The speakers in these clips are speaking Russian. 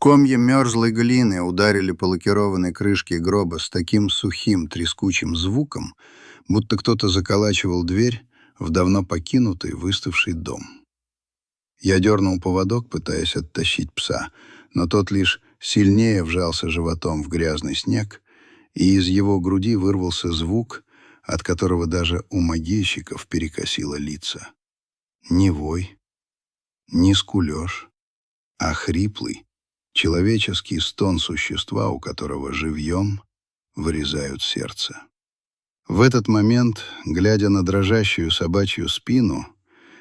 Комья мерзлой глины ударили по лакированной крышке гроба с таким сухим, трескучим звуком, будто кто-то заколачивал дверь в давно покинутый, выставший дом. Я дернул поводок, пытаясь оттащить пса, но тот лишь сильнее вжался животом в грязный снег, и из его груди вырвался звук, от которого даже у могильщиков перекосило лица. Не вой, не скулёж, а хриплый, человеческий стон существа, у которого живьем вырезают сердце. В этот момент, глядя на дрожащую собачью спину,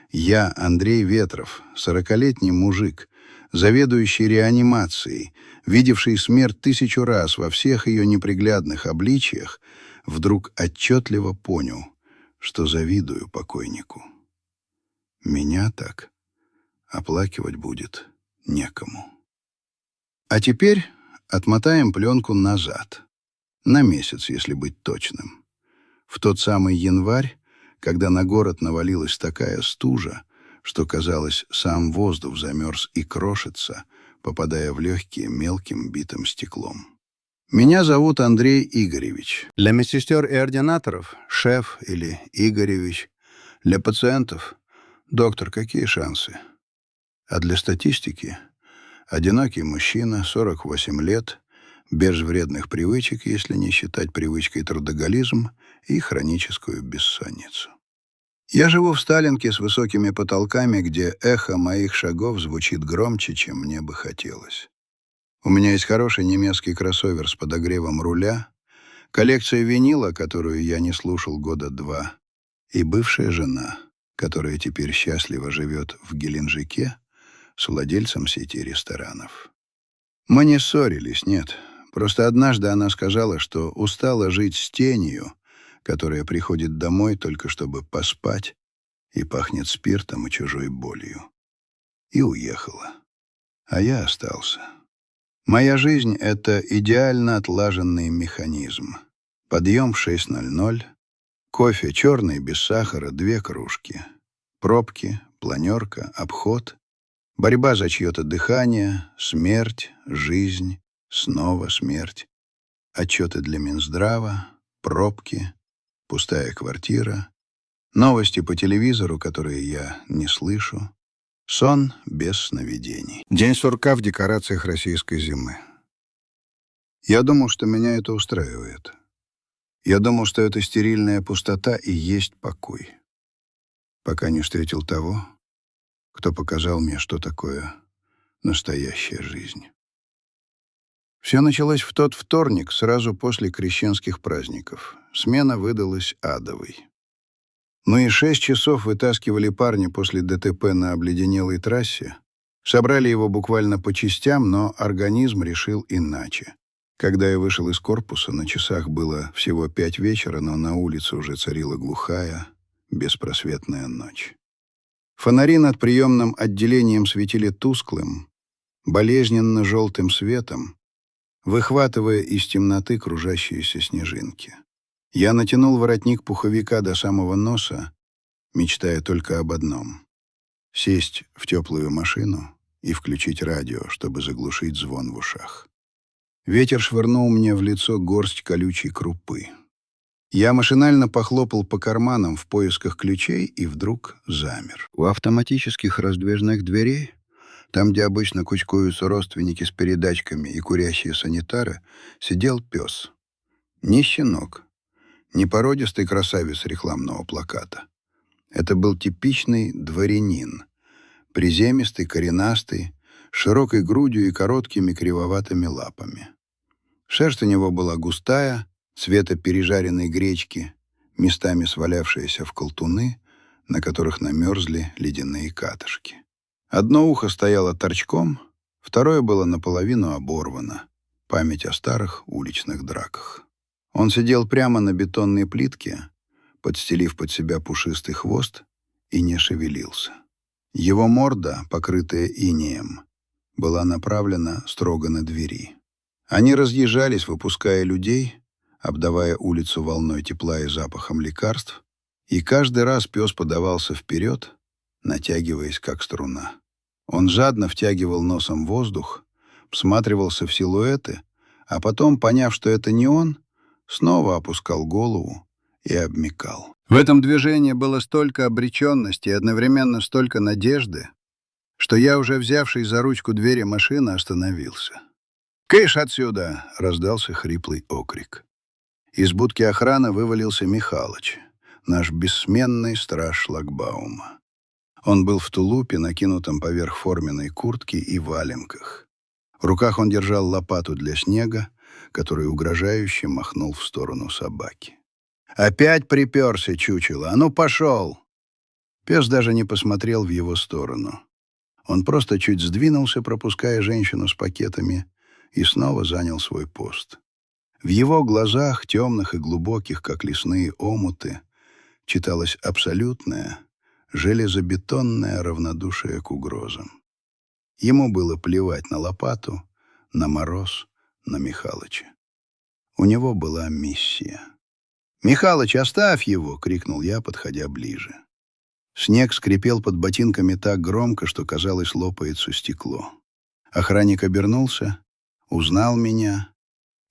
я, Андрей Ветров, 40-летний мужик, заведующий реанимацией, видевший смерть 1000 раз во всех ее неприглядных обличиях, вдруг отчетливо понял, что завидую покойнику. Меня так оплакивать будет некому. А теперь отмотаем пленку назад, на месяц, если быть точным. В тот самый январь, когда на город навалилась такая стужа, что, казалось, сам воздух замерз и крошится, попадая в легкие мелким битым стеклом. Меня зовут Андрей Игоревич. Для медсестер и ординаторов — шеф или Игоревич. Для пациентов — доктор, какие шансы? А для статистики — одинокий мужчина, 48 лет, без вредных привычек, если не считать привычкой трудоголизм и хроническую бессонницу. Я живу в Сталинке с высокими потолками, где эхо моих шагов звучит громче, чем мне бы хотелось. У меня есть хороший немецкий кроссовер с подогревом руля, коллекция винила, которую я не слушал года 2, и бывшая жена, которая теперь счастливо живет в Геленджике с владельцем сети ресторанов. Мы не ссорились, нет. Просто однажды она сказала, что устала жить с тенью, которая приходит домой только чтобы поспать и пахнет спиртом и чужой болью. И уехала. А я остался. Моя жизнь — это идеально отлаженный механизм. Подъем в 6:00, кофе черный без сахара, 2 кружки. Пробки, планерка, обход, борьба за чье-то дыхание, смерть, жизнь, снова смерть, отчеты для Минздрава, пробки, пустая квартира, новости по телевизору, которые я не слышу, сон без сновидений. День сурка в декорациях российской зимы. Я думал, что меня это устраивает. Я думал, что это стерильная пустота и есть покой. Пока не встретил того, кто показал мне, что такое настоящая жизнь. Все началось в тот вторник, сразу после крещенских праздников. Смена выдалась адовой. Мы и 6 часов вытаскивали парня после ДТП на обледенелой трассе, собрали его буквально по частям, но организм решил иначе. Когда я вышел из корпуса, на часах было всего 5 вечера, но на улице уже царила глухая, беспросветная ночь. Фонари над приемным отделением светили тусклым, болезненно-желтым светом, выхватывая из темноты кружащиеся снежинки. Я натянул воротник пуховика до самого носа, мечтая только об одном — сесть в теплую машину и включить радио, чтобы заглушить звон в ушах. Ветер швырнул мне в лицо горсть колючей крупы. Я машинально похлопал по карманам в поисках ключей и вдруг замер. У автоматических раздвижных дверей, там, где обычно кучкуются родственники с передачками и курящие санитары, сидел пес. Не щенок, не породистый красавец рекламного плаката. Это был типичный дворянин, приземистый, коренастый, с широкой грудью и короткими кривоватыми лапами. Шерсть у него была густая, цвета пережаренной гречки, местами свалявшаяся в колтуны, на которых намерзли ледяные катышки. Одно ухо стояло торчком, второе было наполовину оборвано. Память о старых уличных драках. Он сидел прямо на бетонной плитке, подстелив под себя пушистый хвост, и не шевелился. Его морда, покрытая инеем, была направлена строго на двери. Они разъезжались, выпуская людей, обдавая улицу волной тепла и запахом лекарств, и каждый раз пес подавался вперед, натягиваясь как струна. Он жадно втягивал носом воздух, всматривался в силуэты, а потом, поняв, что это не он, снова опускал голову и обмякал. В этом движении было столько обреченности и одновременно столько надежды, что я, уже взявшись за ручку двери машины, остановился. «Кыш отсюда!» — раздался хриплый окрик. Из будки охраны вывалился Михалыч, наш бессменный страж шлагбаума. Он был в тулупе, накинутом поверх форменной куртки, и валенках. В руках он держал лопату для снега, который угрожающе махнул в сторону собаки. «Опять приперся, чучело! А ну, пошел!» Пес даже не посмотрел в его сторону. Он просто чуть сдвинулся, пропуская женщину с пакетами, и снова занял свой пост. В его глазах, темных и глубоких, как лесные омуты, читалось абсолютное, железобетонное равнодушие к угрозам. Ему было плевать на лопату, на мороз, на Михалыча. У него была миссия. «Михалыч, оставь его!» — крикнул я, подходя ближе. Снег скрипел под ботинками так громко, что, казалось, лопается стекло. Охранник обернулся, узнал меня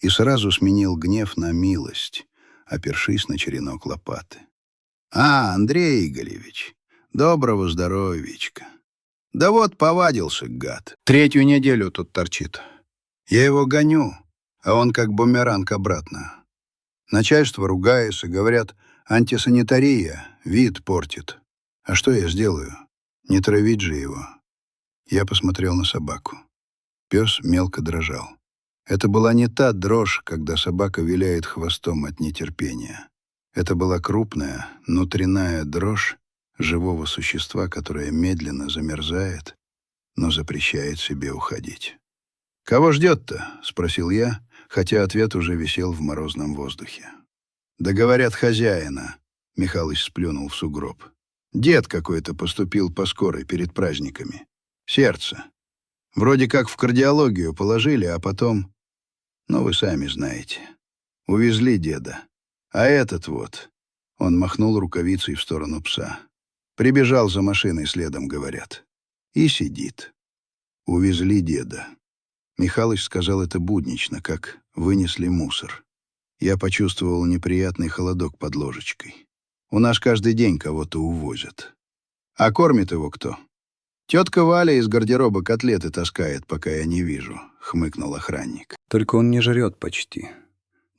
и сразу сменил гнев на милость, опершись на черенок лопаты. «А, Андрей Игоревич, доброго здоровичка! Да вот повадился, гад. 3-ю неделю тут торчит. Я его гоню, а он как бумеранг обратно. Начальство ругается, говорят, антисанитария, вид портит. А что я сделаю? Не травить же его». Я посмотрел на собаку. Пес мелко дрожал. Это была не та дрожь, когда собака виляет хвостом от нетерпения. Это была крупная, внутренняя дрожь живого существа, которое медленно замерзает, но запрещает себе уходить. «Кого ждет-то?» — спросил я, хотя ответ уже висел в морозном воздухе. «Да говорят, хозяина», — Михалыч сплюнул в сугроб. «Дед какой-то поступил по скорой перед праздниками. Сердце. Вроде как в кардиологию положили, а потом... Ну, вы сами знаете. Увезли деда. А этот вот...» Он махнул рукавицей в сторону пса. «Прибежал за машиной следом, говорят. И сидит. Увезли деда». Михалыч сказал это буднично, как «вынесли мусор». Я почувствовал неприятный холодок под ложечкой. У нас каждый день кого-то увозят. А кормит его кто? «Тетка Валя из гардероба котлеты таскает, пока я не вижу», — хмыкнул охранник. «Только он не жрет почти.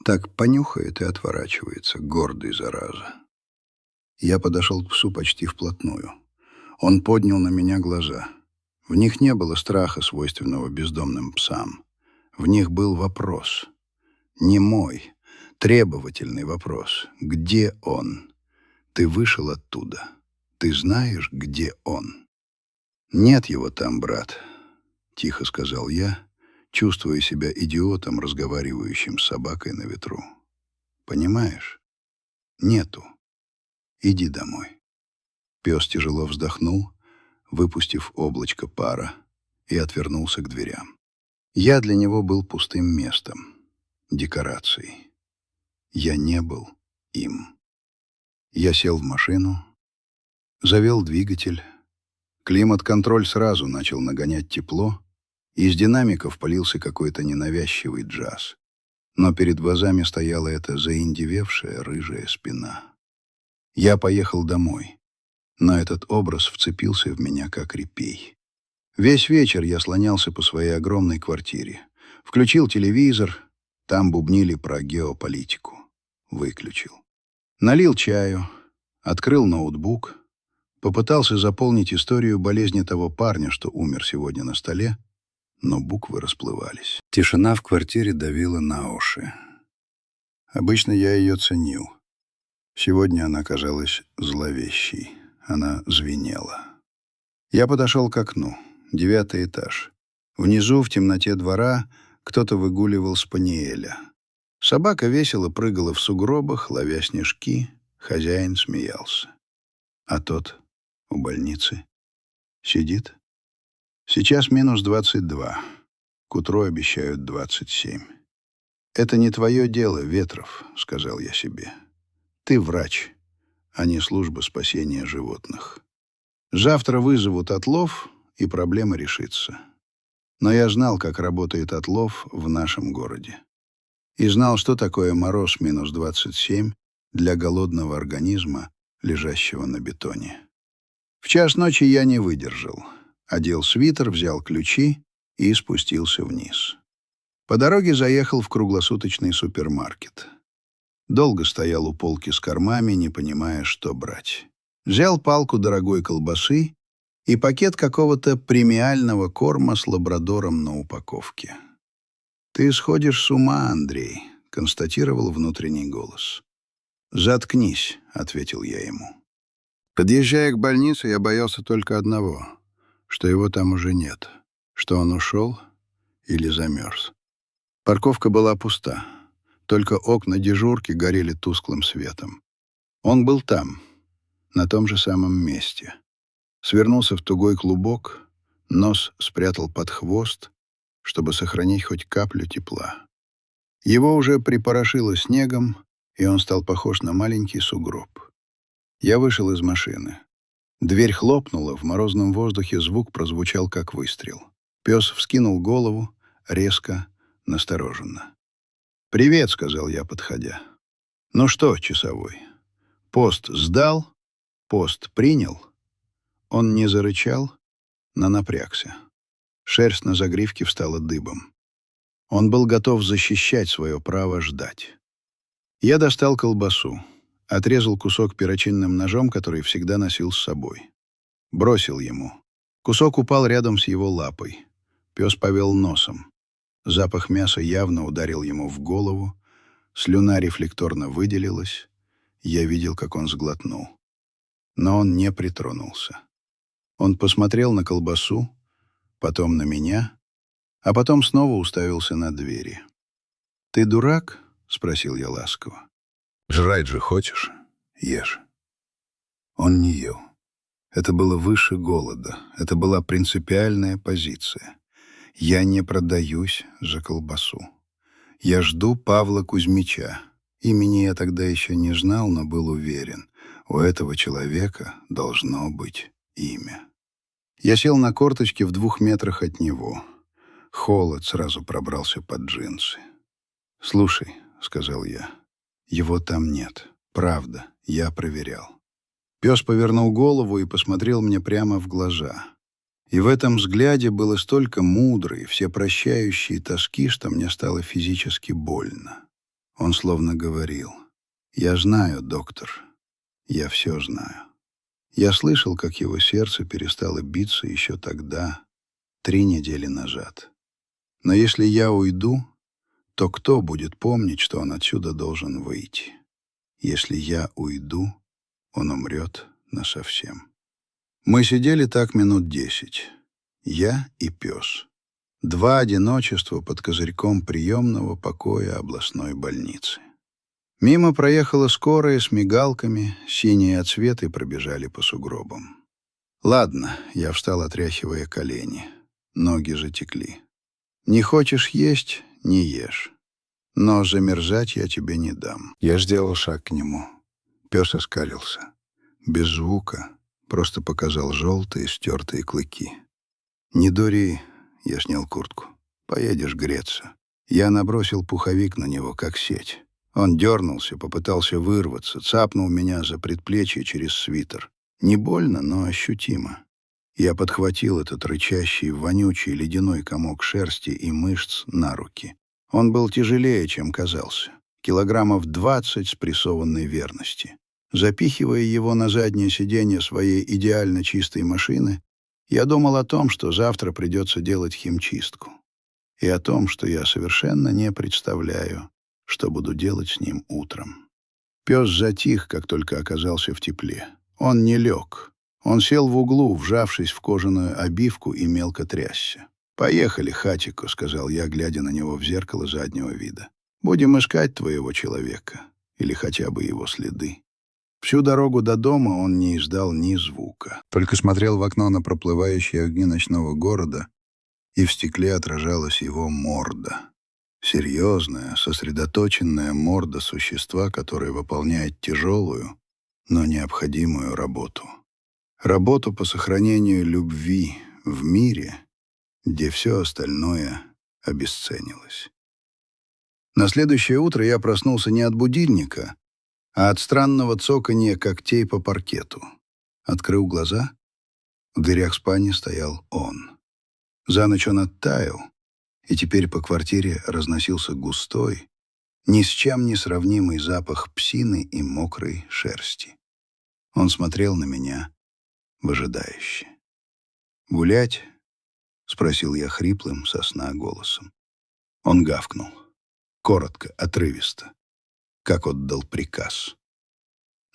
Так понюхает и отворачивается, гордый зараза». Я подошел к псу почти вплотную. Он поднял на меня глаза. В них не было страха, свойственного бездомным псам. В них был вопрос. Немой, требовательный вопрос. «Где он? Ты вышел оттуда. Ты знаешь, где он?» «Нет его там, брат», — тихо сказал я, чувствуя себя идиотом, разговаривающим с собакой на ветру. «Понимаешь? Нету. Иди домой». Пес тяжело вздохнул, выпустив облачко пара, и отвернулся к дверям. Я для него был пустым местом, декорацией. Я не был им. Я сел в машину, завел двигатель. Климат-контроль сразу начал нагонять тепло, и из динамиков полился какой-то ненавязчивый джаз. Но перед глазами стояла эта заиндевевшая рыжая спина. Я поехал домой, но этот образ вцепился в меня как репей. Весь вечер я слонялся по своей огромной квартире. Включил телевизор, там бубнили про геополитику. Выключил. Налил чаю, открыл ноутбук, попытался заполнить историю болезни того парня, что умер сегодня на столе, но буквы расплывались. Тишина в квартире давила на уши. Обычно я ее ценил. Сегодня она казалась зловещей. Она звенела. Я подошел к окну. 9-й этаж. Внизу, в темноте двора, кто-то выгуливал спаниеля. Собака весело прыгала в сугробах, ловя снежки. Хозяин смеялся. А тот у больницы сидит. Сейчас минус 22. К утру обещают 27. «Это не твое дело, Ветров», — сказал я себе. «Ты врач, а не служба спасения животных. Завтра вызовут отлов, и проблема решится. Но я знал, как работает отлов в нашем городе. И знал, что такое мороз минус 27 для голодного организма, лежащего на бетоне. В час ночи я не выдержал. Одел свитер, взял ключи и спустился вниз. По дороге заехал в круглосуточный супермаркет. Долго стоял у полки с кормами, не понимая, что брать. Взял палку дорогой колбасы и пакет какого-то премиального корма с лабрадором на упаковке. «Ты сходишь с ума, Андрей», — констатировал внутренний голос. «Заткнись», — ответил я ему. Подъезжая к больнице, я боялся только одного, что его там уже нет, что он ушел или замерз. Парковка была пуста, только окна дежурки горели тусклым светом. Он был там, на том же самом месте. Свернулся в тугой клубок, нос спрятал под хвост, чтобы сохранить хоть каплю тепла. Его уже припорошило снегом, и он стал похож на маленький сугроб. Я вышел из машины. Дверь хлопнула, в морозном воздухе звук прозвучал, как выстрел. Пес вскинул голову, резко, настороженно. «Привет», — сказал я, подходя. «Ну что, часовой, пост сдал? Пост принял?» Он не зарычал, но напрягся. Шерсть на загривке встала дыбом. Он был готов защищать свое право ждать. Я достал колбасу, отрезал кусок перочинным ножом, который всегда носил с собой. Бросил ему. Кусок упал рядом с его лапой. Пес повел носом. Запах мяса явно ударил ему в голову. Слюна рефлекторно выделилась. Я видел, как он сглотнул. Но он не притронулся. Он посмотрел на колбасу, потом на меня, а потом снова уставился на двери. «Ты дурак?» — спросил я ласково. «Жрать же хочешь? Ешь». Он не ел. Это было выше голода. Это была принципиальная позиция. Я не продаюсь за колбасу. Я жду Павла Кузьмича. Имени я тогда еще не знал, но был уверен. У этого человека должно быть имя. Я сел на корточки в 2 метрах от него. Холод сразу пробрался под джинсы. «Слушай», — сказал я, — «его там нет. Правда, я проверял». Пес повернул голову и посмотрел мне прямо в глаза. И в этом взгляде было столько мудрой, всепрощающей тоски, что мне стало физически больно. Он словно говорил: «Я знаю, доктор, я все знаю». Я слышал, как его сердце перестало биться еще тогда, 3 недели назад. Но если я уйду, то кто будет помнить, что он отсюда должен выйти? Если я уйду, он умрет насовсем. Мы сидели так минут 10. Я и пес. 2 одиночества под козырьком приемного покоя областной больницы. Мимо проехала скорая с мигалками, синие отсветы пробежали по сугробам. «Ладно», — я встал, отряхивая колени. Ноги затекли. «Не хочешь есть — не ешь. Но замерзать я тебе не дам». Я сделал шаг к нему. Пес оскалился. Без звука, просто показал желтые стертые клыки. «Не дури», — я снял куртку. «Поедешь греться». Я набросил пуховик на него, как сеть. Он дернулся, попытался вырваться, цапнул меня за предплечье через свитер. Не больно, но ощутимо. Я подхватил этот рычащий, вонючий ледяной комок шерсти и мышц на руки. Он был тяжелее, чем казался. 20 килограммов спрессованной верности. Запихивая его на заднее сиденье своей идеально чистой машины, я думал о том, что завтра придется делать химчистку. И о том, что я совершенно не представляю, что буду делать с ним утром. Пес затих, как только оказался в тепле. Он не лег. Он сел в углу, вжавшись в кожаную обивку, и мелко трясся. «Поехали, Хатико», — сказал я, глядя на него в зеркало заднего вида. «Будем искать твоего человека, или хотя бы его следы». Всю дорогу до дома он не издал ни звука. Только смотрел в окно на проплывающие огни ночного города, и в стекле отражалась его морда. Серьезная, сосредоточенная морда существа, которое выполняет тяжелую, но необходимую работу. Работу по сохранению любви в мире, где все остальное обесценилось. На следующее утро я проснулся не от будильника, а от странного цоканья когтей по паркету. Открыл глаза. В дверях спальни стоял он. За ночь он оттаял, и теперь по квартире разносился густой, ни с чем не сравнимый запах псины и мокрой шерсти. Он смотрел на меня выжидающе. «Гулять?» — спросил я хриплым со сна голосом. Он гавкнул. Коротко, отрывисто, как отдал приказ.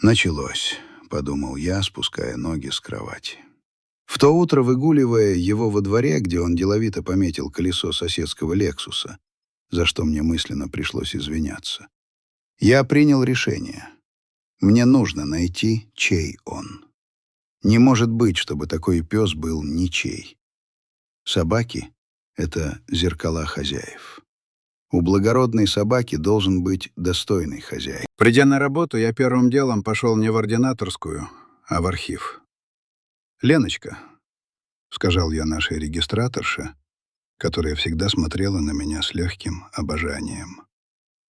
«Началось», — подумал я, спуская ноги с кровати. В то утро, выгуливая его во дворе, где он деловито пометил колесо соседского «Лексуса», за что мне мысленно пришлось извиняться, я принял решение. Мне нужно найти, чей он. Не может быть, чтобы такой пес был ничей. Собаки — это зеркала хозяев. У благородной собаки должен быть достойный хозяин. Придя на работу, я первым делом пошел не в ординаторскую, а в архив. «Леночка», — сказал я нашей регистраторше, которая всегда смотрела на меня с легким обожанием,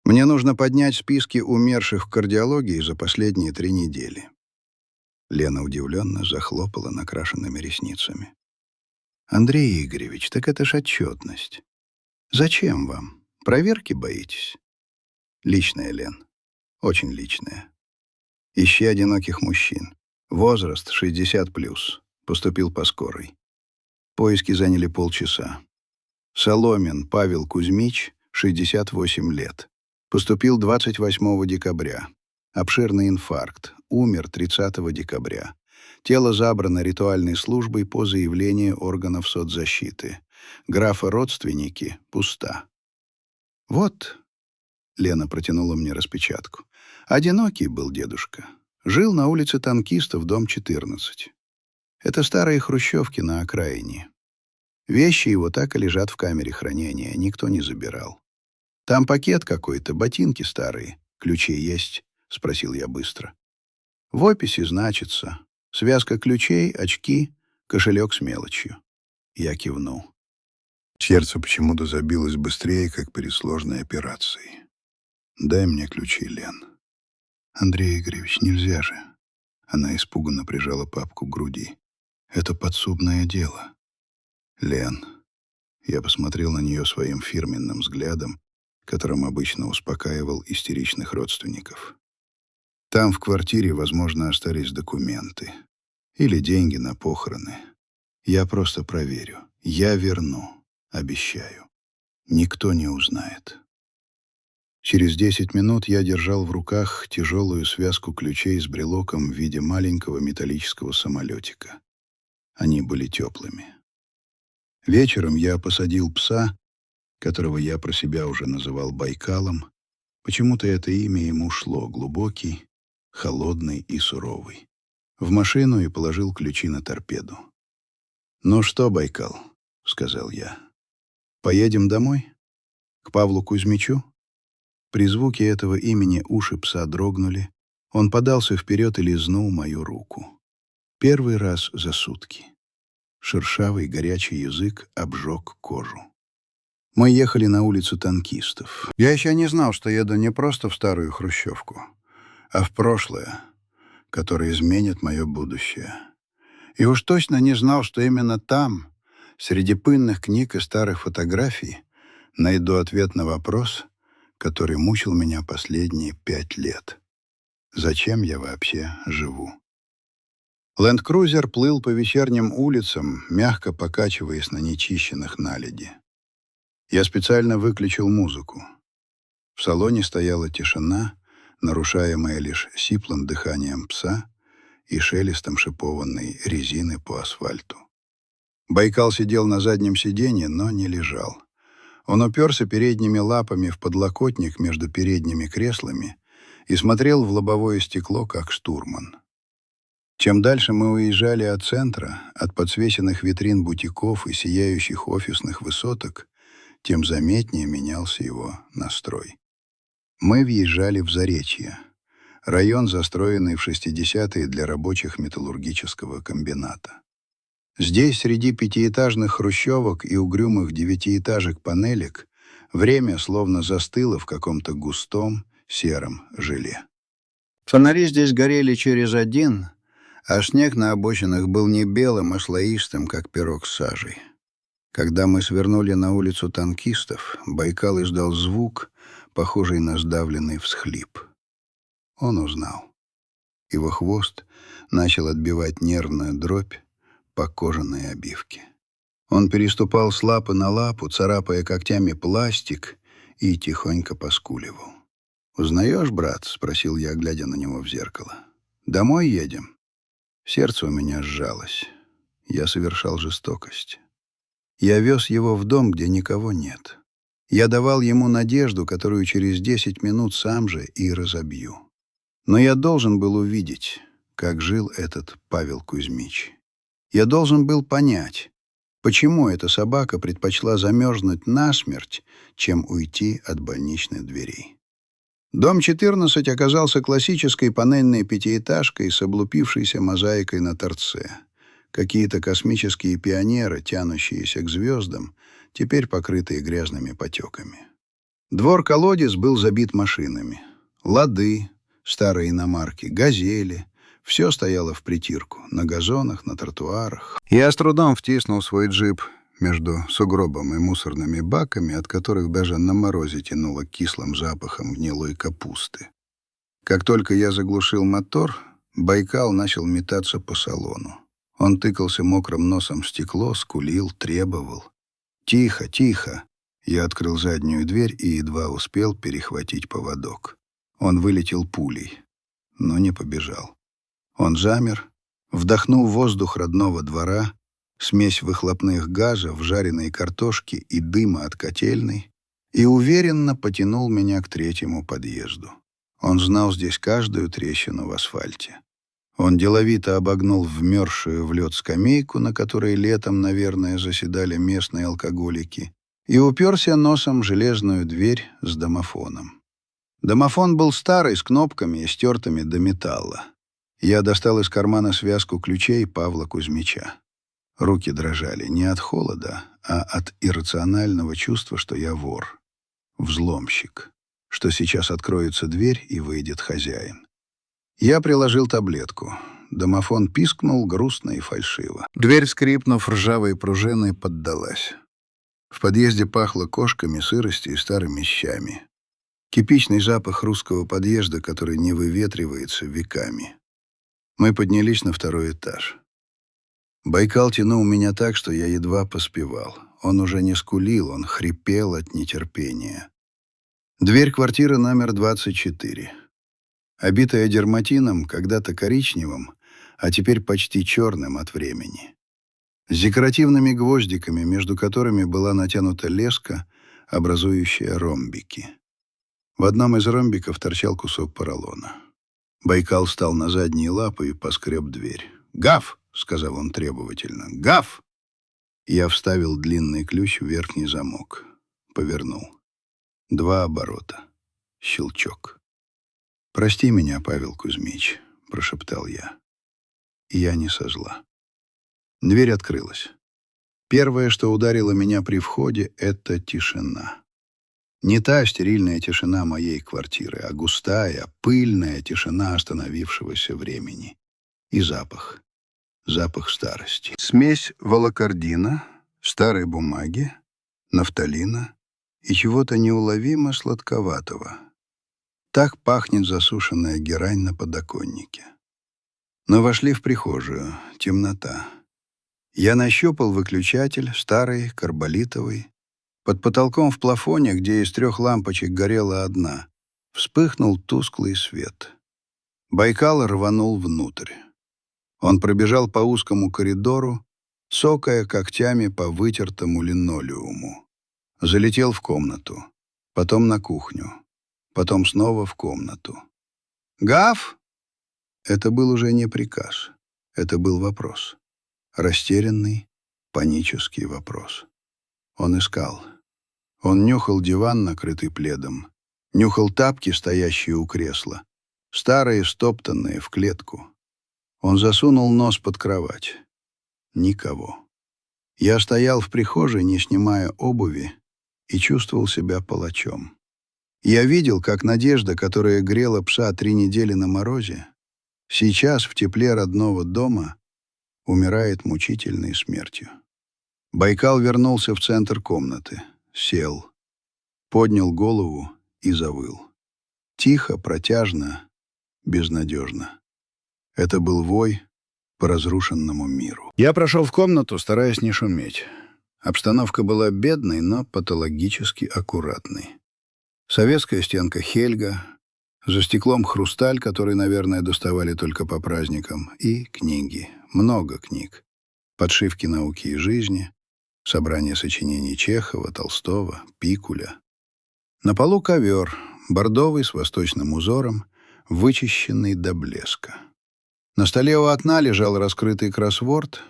«мне нужно поднять списки умерших в кардиологии за последние 3 недели». Лена удивленно захлопала накрашенными ресницами. «Андрей Игоревич, так это ж отчетность. Зачем вам? Проверки боитесь?» «Личная, Лен. Очень личная. Ищи одиноких мужчин. Возраст 60+. Поступил по скорой. Поиски заняли полчаса. Соломин Павел Кузьмич, 68 лет. Поступил 28 декабря. Обширный инфаркт. Умер 30 декабря. Тело забрано ритуальной службой по заявлению органов соцзащиты. Графа «Родственники» пуста. «Вот», — Лена протянула мне распечатку, — «одинокий был дедушка. Жил на улице Танкистов, дом 14. Это старые хрущевки на окраине. Вещи его так и лежат в камере хранения, никто не забирал. Там пакет какой-то, ботинки старые. Ключи есть?» — спросил я быстро. «В описи значится. Связка ключей, очки, кошелек с мелочью». Я кивнул. Сердце почему-то забилось быстрее, как перед сложной операцией. «Дай мне ключи, Лен». «Андрей Игоревич, нельзя же». Она испуганно прижала папку к груди. «Это подсудное дело». «Лен». Я посмотрел на нее своим фирменным взглядом, которым обычно успокаивал истеричных родственников. «Там в квартире, возможно, остались документы. Или деньги на похороны. Я просто проверю. Я верну. Обещаю. Никто не узнает». Через 10 минут я держал в руках тяжелую связку ключей с брелоком в виде маленького металлического самолетика. Они были теплыми. Вечером я посадил пса, которого я про себя уже называл Байкалом. Почему-то это имя ему шло: глубокий, холодный и суровый. В машину и положил ключи на торпеду. «Ну что, Байкал», — сказал я, — «поедем домой? К Павлу Кузьмичу?» При звуке этого имени уши пса дрогнули. Он подался вперед и лизнул мою руку. Первый раз за сутки. Шершавый горячий язык обжег кожу. Мы ехали на улицу Танкистов. Я еще не знал, что еду не просто в старую хрущевку, а в прошлое, которое изменит мое будущее. И уж точно не знал, что именно там, среди пыльных книг и старых фотографий, найду ответ на вопрос, который мучил меня последние 5 лет. Зачем я вообще живу? Ленд-крузер плыл по вечерним улицам, мягко покачиваясь на нечищенных наледи. Я специально выключил музыку. В салоне стояла тишина, нарушаемая лишь сиплым дыханием пса и шелестом шипованной резины по асфальту. Байкал сидел на заднем сиденье, но не лежал. Он уперся передними лапами в подлокотник между передними креслами и смотрел в лобовое стекло, как штурман. Чем дальше мы уезжали от центра, от подсвеченных витрин бутиков и сияющих офисных высоток, тем заметнее менялся его настрой. Мы въезжали в Заречье, район, застроенный в 60-е для рабочих металлургического комбината. Здесь, среди пятиэтажных хрущевок и угрюмых девятиэтажек-панелек, время словно застыло в каком-то густом сером желе. Фонари здесь горели через один, а снег на обочинах был не белым, а слоистым, как пирог с сажей. Когда мы свернули на улицу танкистов, Байкал издал звук, похожий на сдавленный всхлип. Он узнал. Его хвост начал отбивать нервную дробь по кожаной обивке. Он переступал с лапы на лапу, царапая когтями пластик, и тихонько поскуливал. «Узнаешь, брат?» — спросил я, глядя на него в зеркало. «Домой едем?» Сердце у меня сжалось. Я совершал жестокость. Я вез его в дом, где никого нет. Я давал ему надежду, которую через 10 минут сам же и разобью. Но я должен был увидеть, как жил этот Павел Кузьмич. Я должен был понять, почему эта собака предпочла замерзнуть насмерть, чем уйти от больничных дверей. Дом 14 оказался классической панельной пятиэтажкой с облупившейся мозаикой на торце. Какие-то космические пионеры, тянущиеся к звездам, теперь покрытые грязными потеками. Двор-колодец был забит машинами. «Лады», старые иномарки, «Газели». Все стояло впритирку, на газонах, на тротуарах. Я с трудом втиснул свой джип между сугробом и мусорными баками, от которых даже на морозе тянуло кислым запахом гнилой капусты. Как только я заглушил мотор, Байкал начал метаться по салону. Он тыкался мокрым носом в стекло, скулил, требовал. «Тихо, тихо!» Я открыл заднюю дверь и едва успел перехватить поводок. Он вылетел пулей, но не побежал. Он замер, вдохнул воздух родного двора, смесь выхлопных газов, жареной картошки и дыма от котельной, и уверенно потянул меня к третьему подъезду. Он знал здесь каждую трещину в асфальте. Он деловито обогнул вмерзшую в лед скамейку, на которой летом, наверное, заседали местные алкоголики, и уперся носом в железную дверь с домофоном. Домофон был старый, с кнопками и стертыми до металла. Я достал из кармана связку ключей Павла Кузьмича. Руки дрожали не от холода, а от иррационального чувства, что я вор, взломщик, что сейчас откроется дверь и выйдет хозяин. Я приложил таблетку. Домофон пискнул грустно и фальшиво. Дверь, скрипнув ржавой пружиной, поддалась. В подъезде пахло кошками, сыростью и старыми щами. Типичный запах русского подъезда, который не выветривается веками. Мы поднялись на второй этаж. Байкал тянул меня так, что я едва поспевал. Он уже не скулил, он хрипел от нетерпения. Дверь квартиры номер 24. Обитая дерматином, когда-то коричневым, а теперь почти черным от времени. С декоративными гвоздиками, между которыми была натянута леска, образующая ромбики. В одном из ромбиков торчал кусок поролона. Байкал встал на задние лапы и поскреб дверь. «Гав!» — сказал он требовательно. «Гав!» Я вставил длинный ключ в верхний замок. Повернул. 2 оборота. Щелчок. «Прости меня, Павел Кузьмич», — прошептал я. Я не со зла. Дверь открылась. Первое, что ударило меня при входе, — это тишина. Не та стерильная тишина моей квартиры, а густая, пыльная тишина остановившегося времени. И запах. Запах старости. Смесь волокордина, старой бумаги, нафталина и чего-то неуловимо сладковатого. Так пахнет засушенная герань на подоконнике. Но вошли в прихожую. Темнота. Я нащупал выключатель, старый, карболитовый. Под потолком в плафоне, где из 3 лампочек горела одна, вспыхнул тусклый свет. Байкал рванул внутрь. Он пробежал по узкому коридору, цокая когтями по вытертому линолеуму. Залетел в комнату, потом на кухню, потом снова в комнату. «Гав!» Это был уже не приказ, это был вопрос. Растерянный, панический вопрос. Он искал. Он нюхал диван, накрытый пледом, нюхал тапки, стоящие у кресла, старые, стоптанные, в клетку. Он засунул нос под кровать. Никого. Я стоял в прихожей, не снимая обуви, и чувствовал себя палачом. Я видел, как Надежда, которая грела пса 3 недели на морозе, сейчас в тепле родного дома умирает мучительной смертью. Байкал вернулся в центр комнаты, сел, поднял голову и завыл. Тихо, протяжно, безнадежно. Это был вой по разрушенному миру. Я прошел в комнату, стараясь не шуметь. Обстановка была бедной, но патологически аккуратной. Советская стенка Хельга, за стеклом хрусталь, который, наверное, доставали только по праздникам, и книги, много книг. Подшивки науки и жизни, собрание сочинений Чехова, Толстого, Пикуля. На полу ковер, бордовый с восточным узором, вычищенный до блеска. На столе у окна лежал раскрытый кроссворд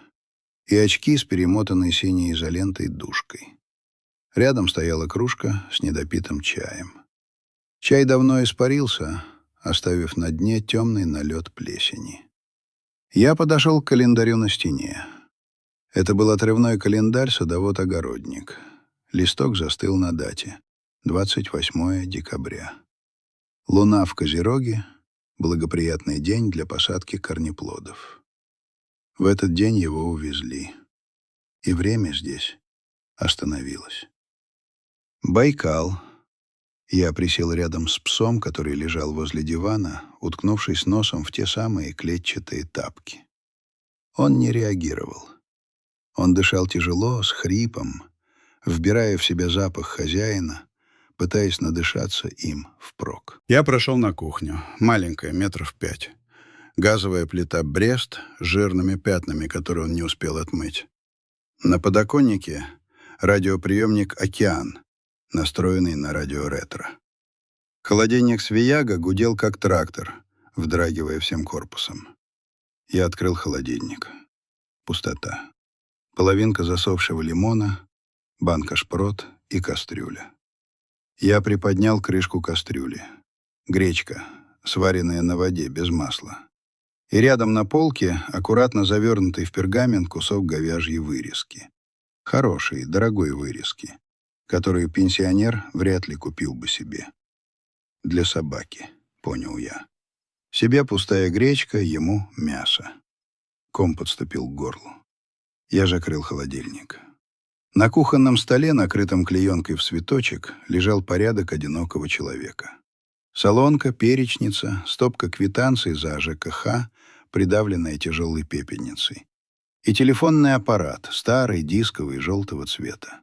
и очки с перемотанной синей изолентой дужкой. Рядом стояла кружка с недопитым чаем. Чай давно испарился, оставив на дне темный налет плесени. Я подошел к календарю на стене. Это был отрывной календарь «Садовод-огородник». Листок застыл на дате — 28 декабря. Луна в Козероге — благоприятный день для посадки корнеплодов. В этот день его увезли, и время здесь остановилось. Байкал. Я присел рядом с псом, который лежал возле дивана, уткнувшись носом в те самые клетчатые тапки. Он не реагировал. Он дышал тяжело, с хрипом, вбирая в себя запах хозяина, пытаясь надышаться им впрок. Я прошел на кухню, маленькая, 5 метров. Газовая плита «Брест» с жирными пятнами, которые он не успел отмыть. На подоконнике радиоприемник «Океан», настроенный на радио ретро. Холодильник «Свияга» гудел, как трактор, вздрагивая всем корпусом. Я открыл холодильник. Пустота. Половинка засохшего лимона, банка шпрот и кастрюля. Я приподнял крышку кастрюли. Гречка, сваренная на воде, без масла. И рядом на полке аккуратно завернутый в пергамент кусок говяжьей вырезки. Хорошей, дорогой вырезки, которую пенсионер вряд ли купил бы себе. Для собаки, понял я. Себе пустая гречка, ему мясо. Ком подступил к горлу. Я закрыл холодильник. На кухонном столе, накрытом клеенкой в цветочек, лежал порядок одинокого человека. Солонка, перечница, стопка квитанций за ЖКХ, придавленная тяжелой пепельницей. И телефонный аппарат, старый, дисковый, желтого цвета.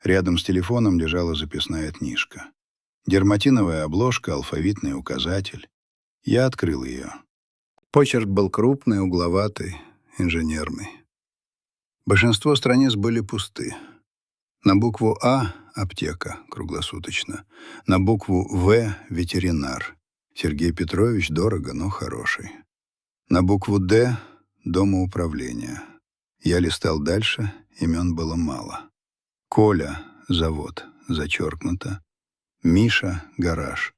Рядом с телефоном лежала записная книжка. Дерматиновая обложка, алфавитный указатель. Я открыл ее. Почерк был крупный, угловатый, инженерный. Большинство страниц были пусты. На букву «А» — аптека, круглосуточно. На букву «В» — ветеринар. Сергей Петрович дорого, но хороший. На букву «Д» — домоуправление. Я листал дальше, имен было мало. Коля — завод, зачеркнуто. Миша — гараж.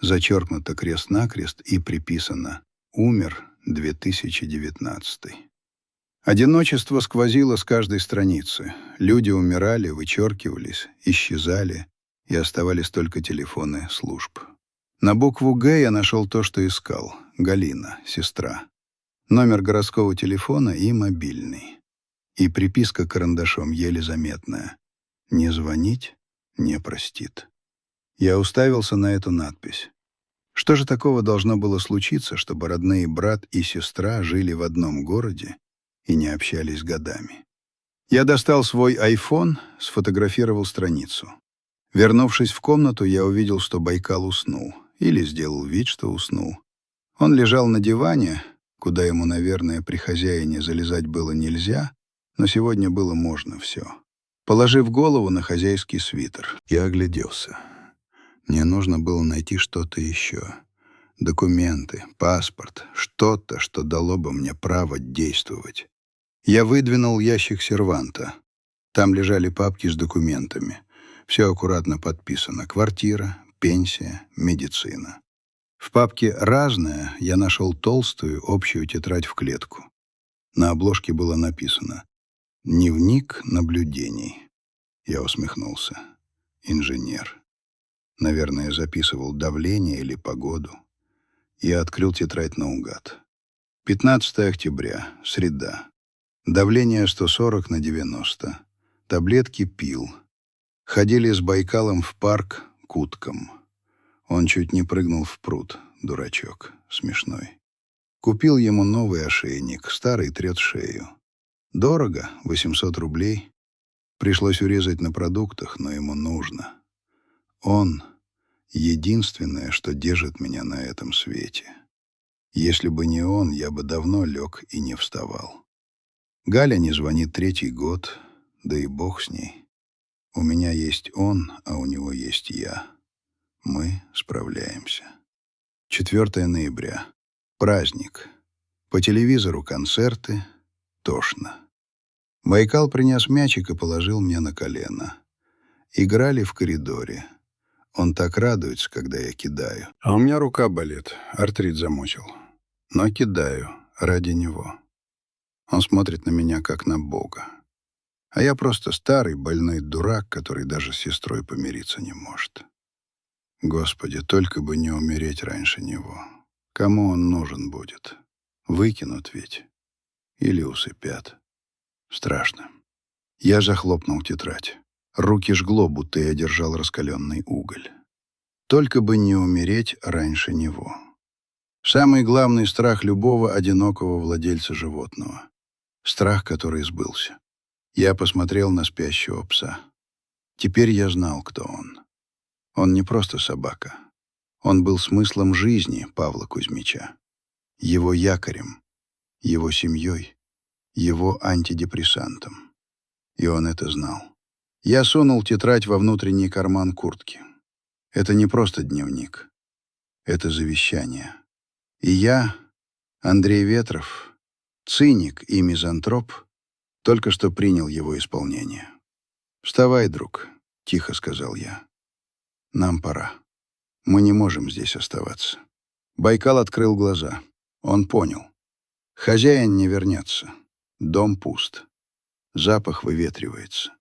Зачеркнуто крест-накрест и приписано «Умер 2019». Одиночество сквозило с каждой страницы. Люди умирали, вычеркивались, исчезали, и оставались только телефоны служб. На букву «Г» я нашел то, что искал. Галина, сестра. Номер городского телефона и мобильный. И приписка карандашом еле заметная. «Не звонить, не простит». Я уставился на эту надпись. Что же такого должно было случиться, чтобы родные брат и сестра жили в одном городе и не общались годами? Я достал свой iPhone, сфотографировал страницу. Вернувшись в комнату, я увидел, что Байкал уснул. Или сделал вид, что уснул. Он лежал на диване, куда ему, наверное, при хозяине залезать было нельзя, но сегодня было можно все. Положив голову на хозяйский свитер, я огляделся. Мне нужно было найти что-то еще. Документы, паспорт, что-то, что дало бы мне право действовать. Я выдвинул ящик серванта. Там лежали папки с документами. Все аккуратно подписано. Квартира, пенсия, медицина. В папке «Разное» я нашел толстую общую тетрадь в клетку. На обложке было написано «Дневник наблюдений». Я усмехнулся. Инженер. Наверное, записывал давление или погоду. Я открыл тетрадь наугад. 15 октября, среда. Давление 140/90. Таблетки пил. Ходили с Байкалом в парк к уткам. Он чуть не прыгнул в пруд, дурачок, смешной. Купил ему новый ошейник, старый трет шею. Дорого, 800 рублей. Пришлось урезать на продуктах, но ему нужно. Он — единственное, что держит меня на этом свете. Если бы не он, я бы давно лег и не вставал. Галя не звонит 3-й год, да и бог с ней. У меня есть он, а у него есть я. Мы справляемся. 4 ноября. Праздник. По телевизору концерты. Тошно. Байкал принес мячик и положил мне на колено. Играли в коридоре. Он так радуется, когда я кидаю. А у меня рука болит, артрит замучил. Но кидаю ради него. Он смотрит на меня, как на Бога. А я просто старый, больной дурак, который даже с сестрой помириться не может. Господи, только бы не умереть раньше него. Кому он нужен будет? Выкинут ведь. Или усыпят. Страшно. Я захлопнул тетрадь. Руки жгло, будто я держал раскаленный уголь. Только бы не умереть раньше него. Самый главный страх любого одинокого владельца животного. Страх, который сбылся. Я посмотрел на спящего пса. Теперь я знал, кто он. Он не просто собака. Он был смыслом жизни Павла Кузьмича. Его якорем, его семьей, его антидепрессантом. И он это знал. Я сунул тетрадь во внутренний карман куртки. Это не просто дневник. Это завещание. И я, Андрей Ветров, циник и мизантроп, только что принял его исполнение. «Вставай, друг», — тихо сказал я. «Нам пора. Мы не можем здесь оставаться». Байкал открыл глаза. Он понял. Хозяин не вернется. Дом пуст. Запах выветривается.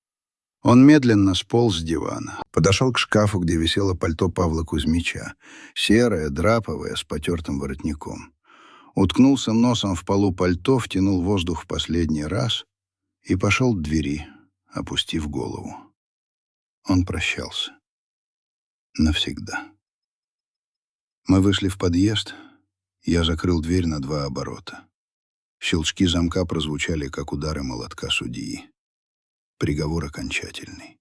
Он медленно сполз с дивана. Подошел к шкафу, где висело пальто Павла Кузьмича. Серое, драповое, с потертым воротником. Уткнулся носом в полу пальто, втянул воздух в последний раз и пошел к двери, опустив голову. Он прощался. Навсегда. Мы вышли в подъезд. Я закрыл дверь на 2 оборота. Щелчки замка прозвучали, как удары молотка судьи. Приговор окончательный.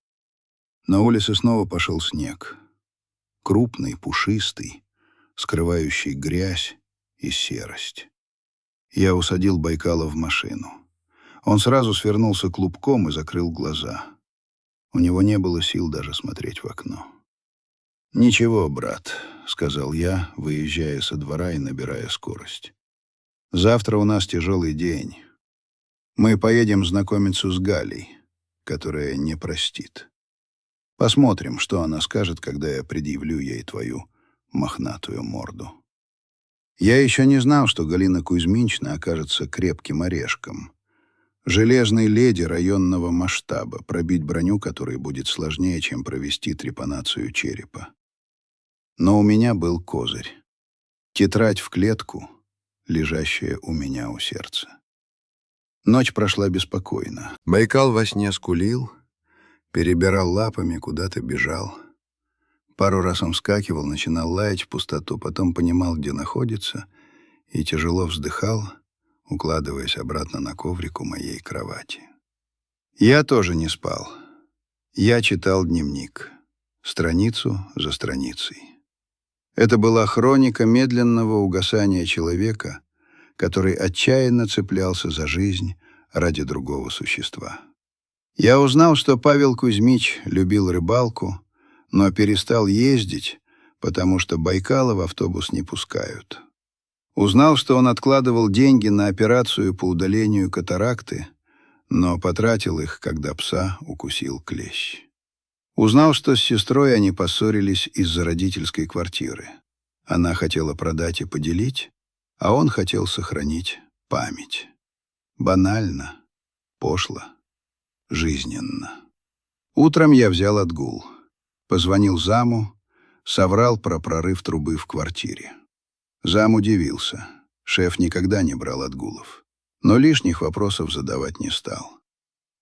На улице снова пошел снег. Крупный, пушистый, скрывающий грязь и серость. Я усадил Байкала в машину. Он сразу свернулся клубком и закрыл глаза. У него не было сил даже смотреть в окно. «Ничего, брат», — сказал я, выезжая со двора и набирая скорость. «Завтра у нас тяжелый день. Мы поедем знакомиться с Галей, которая не простит. Посмотрим, что она скажет, когда я предъявлю ей твою мохнатую морду». Я еще не знал, что Галина Кузьминична окажется крепким орешком. Железной леди районного масштаба, пробить броню которой будет сложнее, чем провести трепанацию черепа. Но у меня был козырь. Тетрадь в клетку, лежащая у меня у сердца. Ночь прошла беспокойно. Байкал во сне скулил, перебирал лапами, куда-то бежал. Пару раз он вскакивал, начинал лаять в пустоту, потом понимал, где находится, и тяжело вздыхал, укладываясь обратно на коврик у моей кровати. Я тоже не спал. Я читал дневник, страницу за страницей. Это была хроника медленного угасания человека, который отчаянно цеплялся за жизнь ради другого существа. Я узнал, что Павел Кузьмич любил рыбалку, но перестал ездить, потому что Байкала в автобус не пускают. Узнал, что он откладывал деньги на операцию по удалению катаракты, но потратил их, когда пса укусил клещ. Узнал, что с сестрой они поссорились из-за родительской квартиры. Она хотела продать и поделить, а он хотел сохранить память. Банально, пошло, жизненно. Утром я взял отгул. Позвонил заму, соврал про прорыв трубы в квартире. Зам удивился. Шеф никогда не брал отгулов. Но лишних вопросов задавать не стал.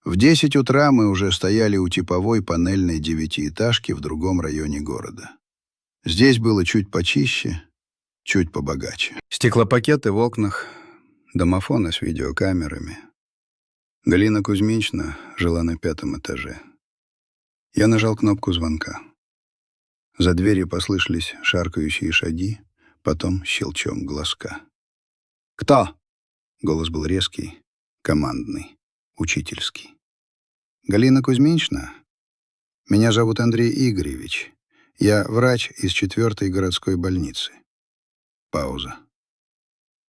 В 10 утра мы уже стояли у типовой панельной 9-этажки в другом районе города. Здесь было чуть почище, чуть побогаче. Стеклопакеты в окнах, домофоны с видеокамерами. Галина Кузьминична жила на 5-м этаже. Я нажал кнопку звонка. За дверью послышались шаркающие шаги, потом щелчок глазка. «Кто?» Голос был резкий, командный, учительский. «Галина Кузьминична? Меня зовут Андрей Игоревич. Я врач из 4-й городской больницы». Пауза.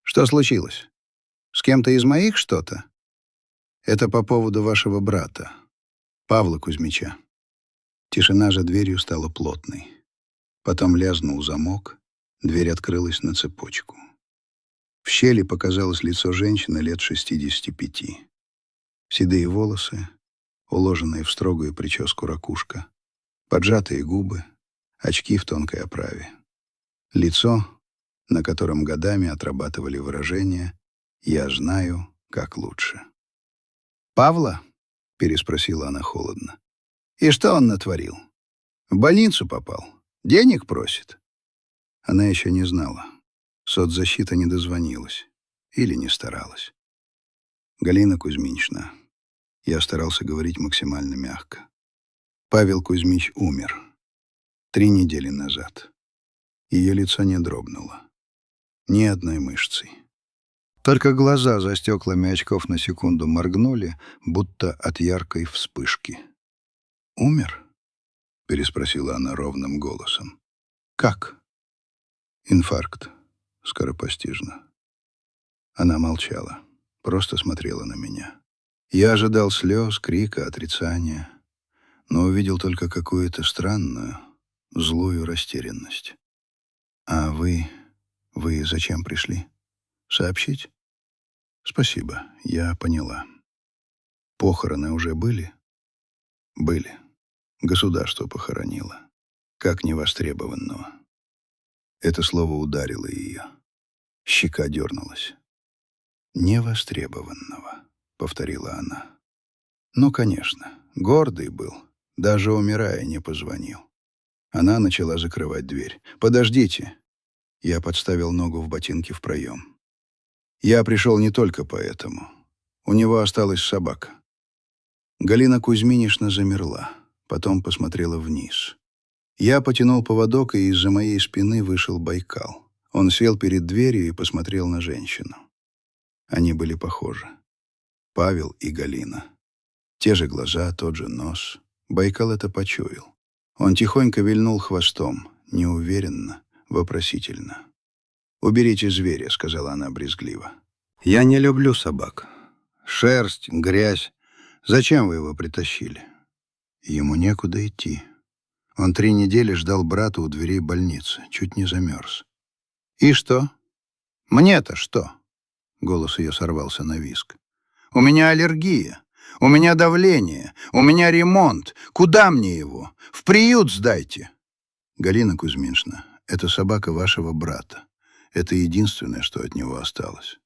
«Что случилось? С кем-то из моих что-то?» «Это по поводу вашего брата, Павла Кузьмича». Тишина за дверью стала плотной. Потом лязнул замок, дверь открылась на цепочку. В щели показалось лицо женщины лет 65. Седые волосы, уложенные в строгую прическу ракушка, поджатые губы, очки в тонкой оправе. Лицо, на котором годами отрабатывали выражение «я знаю, как лучше». «Павла?» — переспросила она холодно. «И что он натворил? В больницу попал? Денег просит?» Она еще не знала. Соцзащита не дозвонилась. Или не старалась. «Галина Кузьминична». Я старался говорить максимально мягко. Павел Кузьмич умер 3 недели назад. Ее лицо не дрогнуло. Ни одной мышцей. Только глаза за стеклами очков на секунду моргнули, будто от яркой вспышки. «Умер?» — переспросила она ровным голосом. «Как?» «Инфаркт. Скоропостижно». Она молчала, просто смотрела на меня. Я ожидал слез, крика, отрицания, но увидел только какую-то странную, злую растерянность. «А вы зачем пришли? Сообщить?» «Спасибо, я поняла. Похороны уже были?» «Были. Государство похоронило. Как невостребованного». Это слово ударило ее. Щека дернулась. «Невостребованного», — повторила она. «Ну, конечно, гордый был. Даже умирая не позвонил». Она начала закрывать дверь. «Подождите». Я подставил ногу в ботинке в проем. «Я пришел не только поэтому. У него осталась собака». Галина Кузьминична замерла, потом посмотрела вниз. Я потянул поводок, и из-за моей спины вышел Байкал. Он сел перед дверью и посмотрел на женщину. Они были похожи. Павел и Галина. Те же глаза, тот же нос. Байкал это почуял. Он тихонько вильнул хвостом, неуверенно, вопросительно. «Уберите зверя», — сказала она брезгливо. «Я не люблю собак. Шерсть, грязь. Зачем вы его притащили?» Ему некуда идти. Он 3 недели ждал брата у дверей больницы, чуть не замерз. «И что? Мне-то что?» Голос ее сорвался на визг. «У меня аллергия, у меня давление, у меня ремонт. Куда мне его? В приют сдайте!» «Галина Кузьминична, это собака вашего брата. Это единственное, что от него осталось».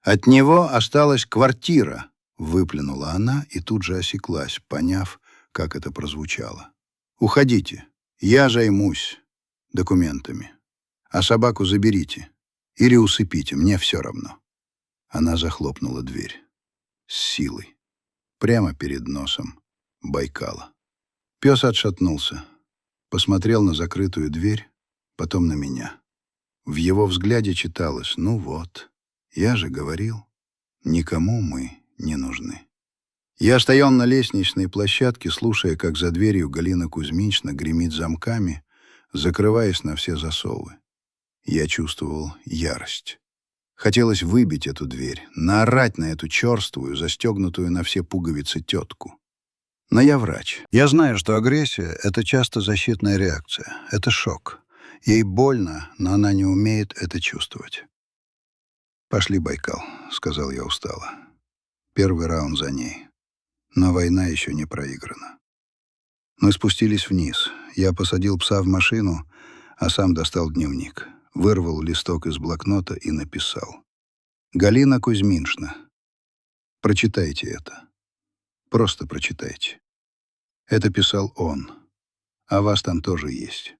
«От него осталась квартира», — выплюнула она и тут же осеклась, поняв, как это прозвучало. «Уходите, я займусь документами. А собаку заберите или усыпите, мне все равно». Она захлопнула дверь. С силой. Прямо перед носом Байкала. Пес отшатнулся. Посмотрел на закрытую дверь, потом на меня. В его взгляде читалось: «Ну вот, я же говорил, никому мы не нужны». Я стоял на лестничной площадке, слушая, как за дверью Галина Кузьминична гремит замками, закрываясь на все засовы. Я чувствовал ярость. Хотелось выбить эту дверь, наорать на эту черствую, застегнутую на все пуговицы тетку. Но я врач. Я знаю, что агрессия — это часто защитная реакция. Это шок. Ей больно, но она не умеет это чувствовать. «Пошли, Байкал», — сказал я устало. Первый раунд за ней. Но война еще не проиграна. Мы спустились вниз. Я посадил пса в машину, а сам достал дневник. Вырвал листок из блокнота и написал. «Галина Кузьминшна, прочитайте это. Просто прочитайте». Это писал он. А вас там тоже есть.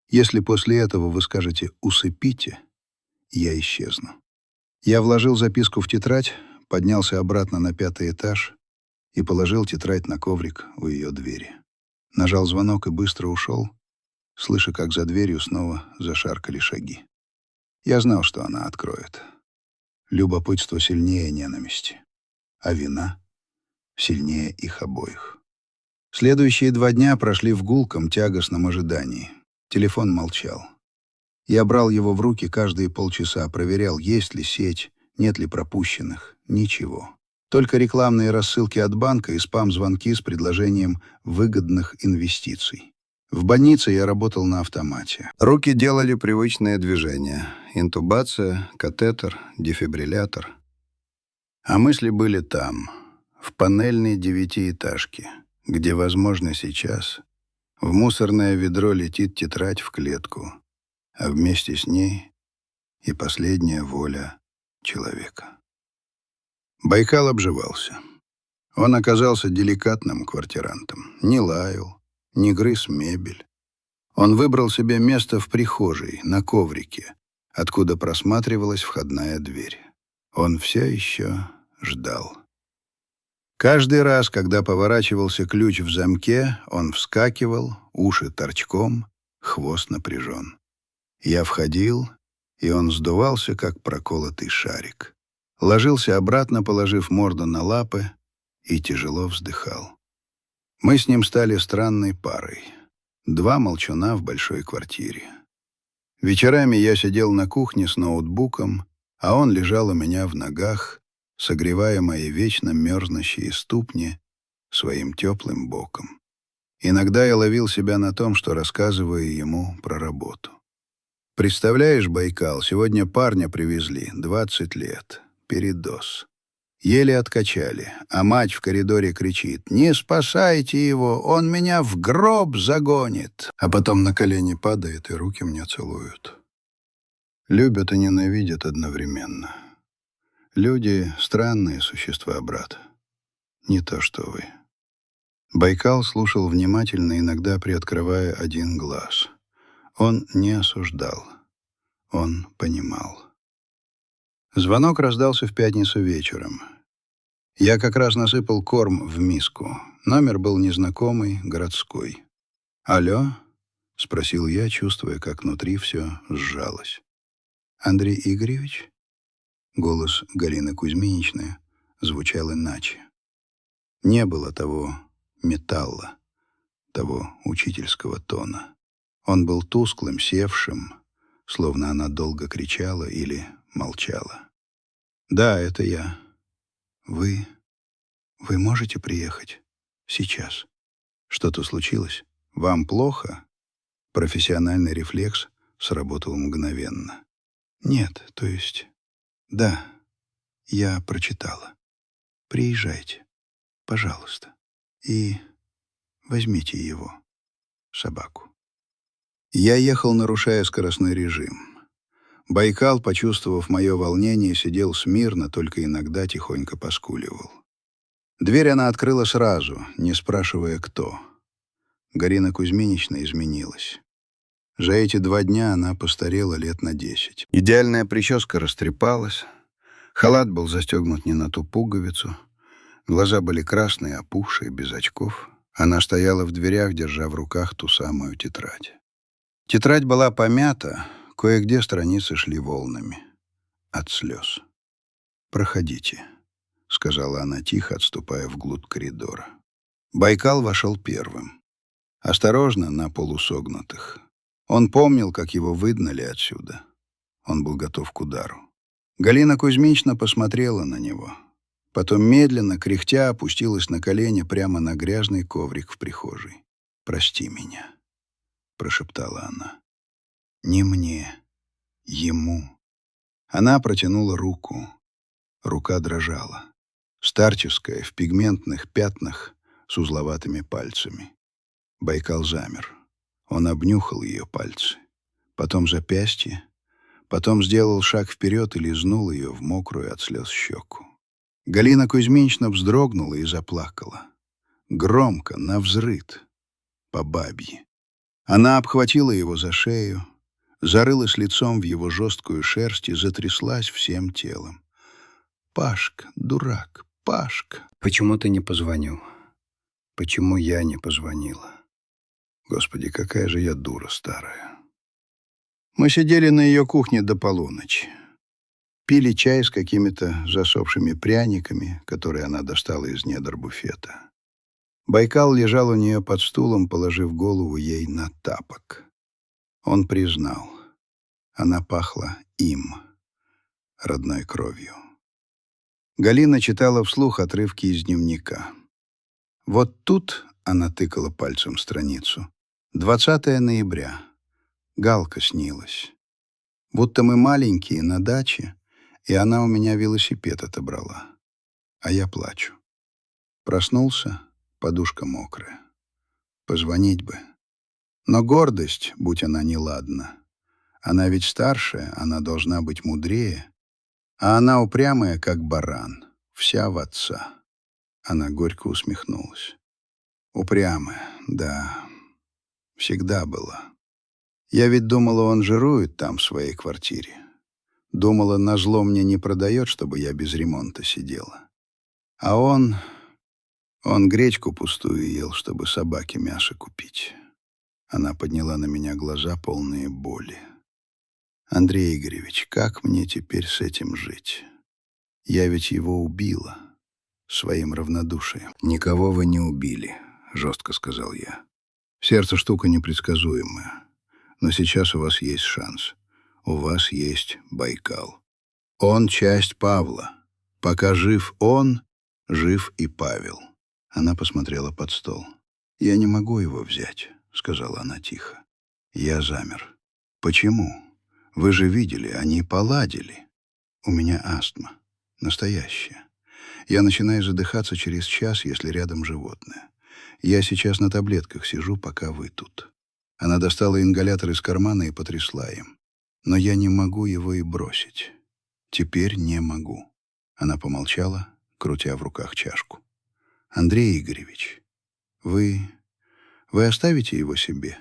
Если после этого вы скажете «усыпите», я исчезну. Я вложил записку в тетрадь, поднялся обратно на 5-й этаж и положил тетрадь на коврик у ее двери. Нажал звонок и быстро ушел, слыша, как за дверью снова зашаркали шаги. Я знал, что она откроет. Любопытство сильнее ненависти, а вина сильнее их обоих. Следующие 2 дня прошли в гулком, тягостном ожидании. Телефон молчал. Я брал его в руки каждые полчаса, проверял, есть ли сеть, нет ли пропущенных. Ничего. Только рекламные рассылки от банка и спам-звонки с предложением выгодных инвестиций. В больнице я работал на автомате. Руки делали привычные движения. Интубация, катетер, дефибриллятор. А мысли были там, в панельной 9-этажке, где, возможно, сейчас в мусорное ведро летит тетрадь в клетку, а вместе с ней и последняя воля человека. Байкал обживался. Он оказался деликатным квартирантом. Не лаял, не грыз мебель. Он выбрал себе место в прихожей, на коврике, откуда просматривалась входная дверь. Он все еще ждал. Каждый раз, когда поворачивался ключ в замке, он вскакивал, уши торчком, хвост напряжен. Я входил, и он сдувался, как проколотый шарик. Ложился обратно, положив морду на лапы, и тяжело вздыхал. Мы с ним стали странной парой. 2 молчуна в большой квартире. Вечерами я сидел на кухне с ноутбуком, а он лежал у меня в ногах, согревая мои вечно мерзнущие ступни своим теплым боком. Иногда я ловил себя на том, что рассказываю ему про работу. «Представляешь, Байкал, сегодня парня привезли, 20 лет, передоз. Еле откачали, а мать в коридоре кричит: «Не спасайте его, он меня в гроб загонит!» А потом на колени падает и руки мне целуют. Любят и ненавидят одновременно. Люди — странные существа, брат. Не то что вы. Байкал слушал внимательно, иногда приоткрывая один глаз. Он не осуждал. Он понимал. Звонок раздался в пятницу вечером. Я как раз насыпал корм в миску. Номер был незнакомый, городской. «Алло?» — спросил я, чувствуя, как внутри все сжалось. «Андрей Игоревич?» Голос Галины Кузьминичны звучал иначе. Не было того металла, того учительского тона. Он был тусклым, севшим, словно она долго кричала или молчала. «Да, это я. Вы можете приехать? Сейчас. Что-то случилось? Вам плохо?» Профессиональный рефлекс сработал мгновенно. «Нет, то есть... Да, я прочитала. Приезжайте, пожалуйста, и возьмите его, собаку». Я ехал, нарушая скоростной режим. Байкал, почувствовав мое волнение, сидел смирно, только иногда тихонько поскуливал. Дверь она открыла сразу, не спрашивая, кто. Галина Кузьминична изменилась. За эти 2 дня она постарела лет на 10. Идеальная прическа растрепалась, халат был застегнут не на ту пуговицу, глаза были красные, опухшие, без очков. Она стояла в дверях, держа в руках ту самую тетрадь. Тетрадь была помята, кое-где страницы шли волнами от слез. «Проходите», — сказала она тихо, отступая вглубь коридора. Байкал вошел первым. Осторожно, на полусогнутых. Он помнил, как его выгнали отсюда. Он был готов к удару. Галина Кузьминична посмотрела на него. Потом медленно, кряхтя, опустилась на колени прямо на грязный коврик в прихожей. «Прости меня», — прошептала она. «Не мне, ему». Она протянула руку. Рука дрожала. Старческая, в пигментных пятнах, с узловатыми пальцами. Байкал замер. Он обнюхал ее пальцы. Потом запястье. Потом сделал шаг вперед и лизнул ее в мокрую от слез щеку. Галина Кузьминична вздрогнула и заплакала. Громко, навзрыд, по бабье. Она обхватила его за шею, зарылась лицом в его жесткую шерсть и затряслась всем телом. «Пашка, дурак, Пашка!» «Почему ты не позвонил? Почему я не позвонила? Господи, какая же я дура старая!» Мы сидели на ее кухне до полуночи. Пили чай с какими-то засохшими пряниками, которые она достала из недр буфета. Байкал лежал у нее под стулом, положив голову ей на тапок. Он признал. Она пахла им, родной кровью. Галина читала вслух отрывки из дневника. Вот тут она тыкала пальцем страницу. 20 ноября. Галка снилась. Будто мы маленькие на даче, и она у меня велосипед отобрала. А я плачу. Проснулся, подушка мокрая. Позвонить бы. Но гордость, будь она неладна. Она ведь старшая, она должна быть мудрее. А она упрямая, как баран, вся в отца. Она горько усмехнулась. Упрямая, да, всегда была. Я ведь думала, он жирует там в своей квартире. Думала, назло мне не продает, чтобы я без ремонта сидела. А он гречку пустую ел, чтобы собаке мясо купить. Она подняла на меня глаза, полные боли. «Андрей Игоревич, как мне теперь с этим жить? Я ведь его убила своим равнодушием». «Никого вы не убили», — жестко сказал я. «Сердце штука непредсказуемая. Но сейчас у вас есть шанс. У вас есть Байкал. Он часть Павла. Пока жив он, жив и Павел». Она посмотрела под стол. «Я не могу его взять», — сказала она тихо. Я замер. «Почему? Вы же видели, они поладили. У меня астма. Настоящая. Я начинаю задыхаться через час, если рядом животное. Я сейчас на таблетках сижу, пока вы тут». Она достала ингалятор из кармана и потрясла им. «Но я не могу его и бросить. Теперь не могу». Она помолчала, крутя в руках чашку. «Андрей Игоревич, вы оставите его себе?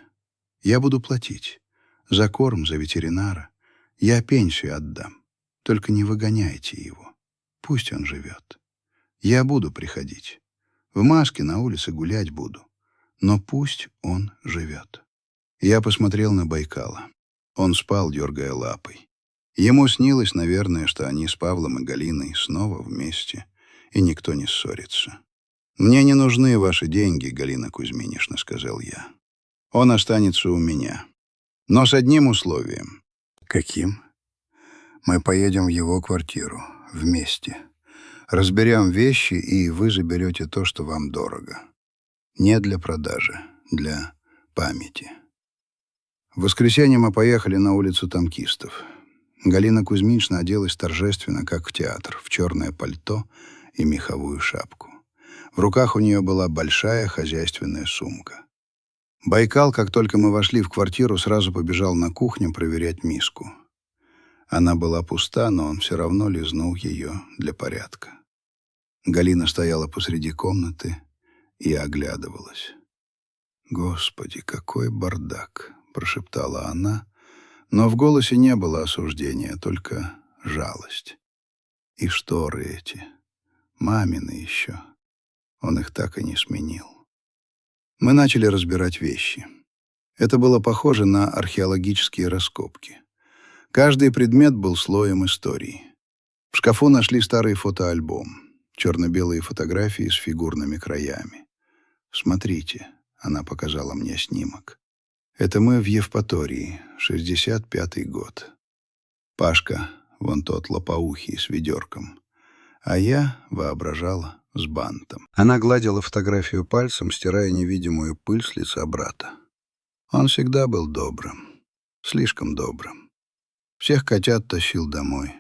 Я буду платить. За корм, за ветеринара. Я пенсию отдам. Только не выгоняйте его. Пусть он живет. Я буду приходить. В маске на улице гулять буду. Но пусть он живет». Я посмотрел на Байкала. Он спал, дергая лапой. Ему снилось, наверное, что они с Павлом и Галиной снова вместе, и никто не ссорится. «Мне не нужны ваши деньги, Галина Кузьминична», — сказал я. «Он останется у меня. Но с одним условием». «Каким?» «Мы поедем в его квартиру. Вместе. Разберем вещи, и вы заберете то, что вам дорого. Не для продажи, для памяти». В воскресенье мы поехали на улицу танкистов. Галина Кузьминична оделась торжественно, как в театр, в черное пальто и меховую шапку. В руках у нее была большая хозяйственная сумка. Байкал, как только мы вошли в квартиру, сразу побежал на кухню проверять миску. Она была пуста, но он все равно лизнул ее для порядка. Галина стояла посреди комнаты и оглядывалась. «Господи, какой бардак!» — прошептала она, но в голосе не было осуждения, только жалость. И шторы эти, мамины еще. Он их так и не сменил. Мы начали разбирать вещи. Это было похоже на археологические раскопки. Каждый предмет был слоем истории. В шкафу нашли старый фотоальбом, черно-белые фотографии с фигурными краями. «Смотрите», — она показала мне снимок. «Это мы в Евпатории, 65-й год. Пашка, вон тот лопоухий с ведерком. А я воображала с бантом». Она гладила фотографию пальцем, стирая невидимую пыль с лица брата. Он всегда был добрым, слишком добрым. Всех котят тащил домой,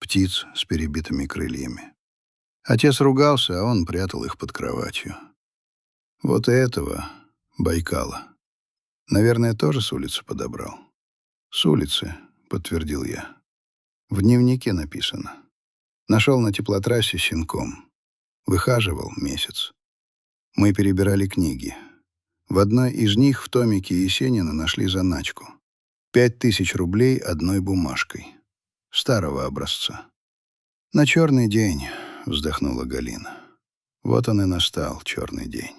птиц с перебитыми крыльями. Отец ругался, а он прятал их под кроватью. Вот и этого Байкала. Наверное, тоже с улицы подобрал. «С улицы», — подтвердил я. «В дневнике написано. Нашел на теплотрассе щенком. Выхаживал месяц. Мы перебирали книги. В одной из них в томике Есенина нашли заначку. 5000 рублей одной бумажкой. Старого образца. «На черный день», — вздохнула Галина. «Вот он и настал, черный день».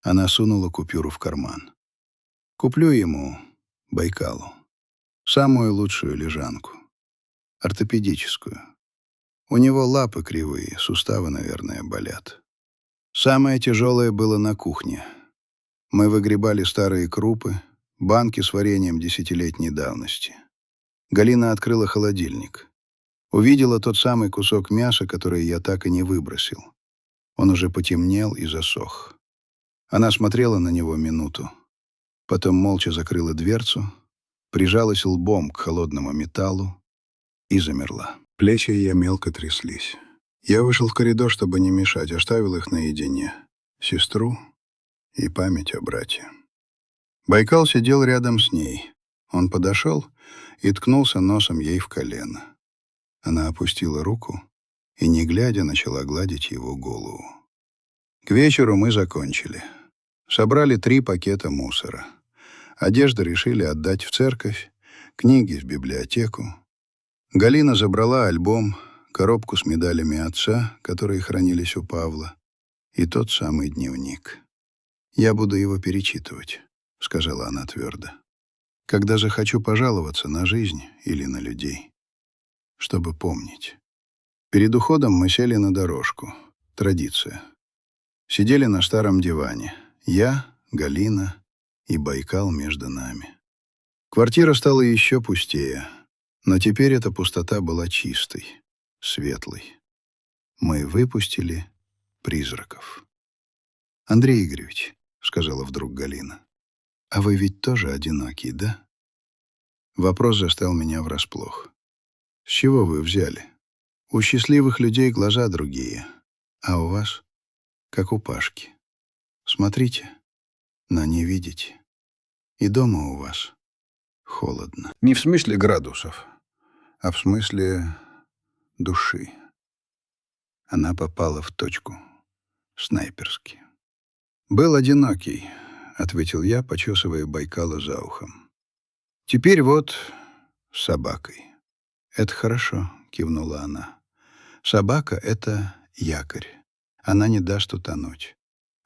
Она сунула купюру в карман. «Куплю ему, Байкалу, самую лучшую лежанку. Ортопедическую. У него лапы кривые, суставы, наверное, болят. Самое тяжелое было на кухне. Мы выгребали старые крупы, банки с вареньем десятилетней давности. Галина открыла холодильник. Увидела тот самый кусок мяса, который я так и не выбросил. Он уже потемнел и засох. Она смотрела на него минуту. Потом молча закрыла дверцу, прижалась лбом к холодному металлу и замерла. Плечи ее мелко тряслись. Я вышел в коридор, чтобы не мешать, оставил их наедине. Сестру и память о брате. Байкал сидел рядом с ней. Он подошел и ткнулся носом ей в колено. Она опустила руку и, не глядя, начала гладить его голову. К вечеру мы закончили. Собрали 3 пакета мусора. Одежду решили отдать в церковь, книги в библиотеку. Галина забрала альбом, коробку с медалями отца, которые хранились у Павла, и тот самый дневник. «Я буду его перечитывать», — сказала она твердо, «когда захочу пожаловаться на жизнь или на людей, чтобы помнить». Перед уходом мы сели на дорожку. Традиция. Сидели на старом диване. Я, Галина и Байкал между нами. Квартира стала еще пустее, но теперь эта пустота была чистой, светлой. Мы выпустили призраков. «Андрей Игоревич», — сказала вдруг Галина, — «а вы ведь тоже одинокий, да?» Вопрос застал меня врасплох. «С чего вы взяли? У счастливых людей глаза другие, а у вас, как у Пашки. Смотрите, но не видите. И дома у вас холодно. Не в смысле градусов, а в смысле души». Она попала в точку. Снайперски. «Был одинокий», — ответил я, почесывая Байкала за ухом. «Теперь вот с собакой». «Это хорошо», — кивнула она. «Собака — это якорь. Она не даст утонуть.